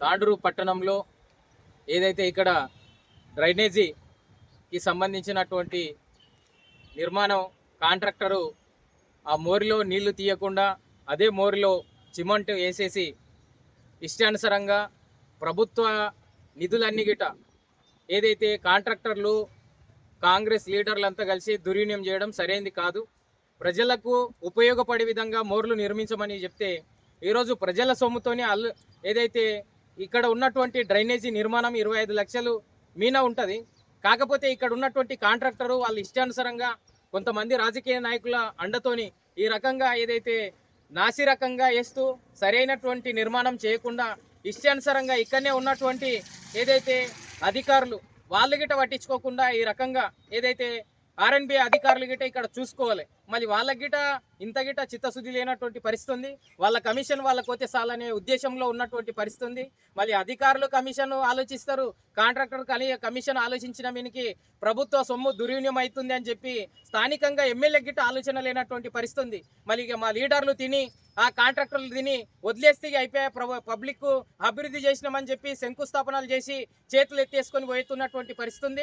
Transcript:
తాండూరు పట్టణంలో ఏదైతే ఇక్కడ డ్రైనేజీకి సంబంధించినటువంటి నిర్మాణం కాంట్రాక్టరు ఆ మోరిలో నీళ్లు తీయకుండా అదే మోరిలో సిమెంట్ వేసేసి ఇష్టానుసారంగా ప్రభుత్వ నిధులన్నీ గిట ఏదైతే కాంట్రాక్టర్లు కాంగ్రెస్ లీడర్లంతా కలిసి దుర్వినియోగం చేయడం సరైనది కాదు. ప్రజలకు ఉపయోగపడే విధంగా మోర్లు నిర్మించమని చెప్తే ఈరోజు ప్రజల సొమ్ముతోనే ఏదైతే ఇక్కడ ఉన్నటువంటి డ్రైనేజీ నిర్మాణం 25 లక్షలు మీనా ఉంటుంది. కాకపోతే ఇక్కడ ఉన్నటువంటి కాంట్రాక్టరు వాళ్ళ ఇష్టానుసారంగా కొంతమంది రాజకీయ నాయకుల అండతోని ఈ రకంగా ఏదైతే నాసి రకంగా వేస్తూ సరైనటువంటి నిర్మాణం చేయకుండా ఇష్టానుసారంగా ఇక్కడనే ఉన్నటువంటి ఏదైతే అధికారులు వాళ్ళు గిట్ట పట్టించుకోకుండా ఈ రకంగా ఏదైతే ఆర్ఎన్బి అధికారులు గిట్ట ఇక్కడ చూసుకోవాలి. మళ్ళీ వాళ్ళకి గిట్ట ఇంత గిట్ట చిత్తశుద్ధి లేనటువంటి పరిస్థితి ఉంది. వాళ్ళ కమిషన్ వాళ్ళకి పోతే చాలనే ఉద్దేశంలో ఉన్నటువంటి పరిస్థితి ఉంది. మళ్ళీ అధికారులు కమిషన్ ఆలోచిస్తారు, కాంట్రాక్టర్ కమిషన్ ఆలోచించిన మీనికి ప్రభుత్వ సొమ్ము దుర్వినియోగం అవుతుంది అని చెప్పి స్థానికంగా ఎమ్మెల్యే గిట్ట ఆలోచన లేనటువంటి పరిస్థితి ఉంది. మళ్ళీ ఇక మా లీడర్లు తిని ఆ కాంట్రాక్టర్లు తిని వదిలేస్తే అయిపోయా పబ్లిక్ అభివృద్ధి చేసినామని చెప్పి శంకుస్థాపనలు చేసి చేతులు ఎత్తేసుకొని పోతున్నటువంటి పరిస్థితి ఉంది.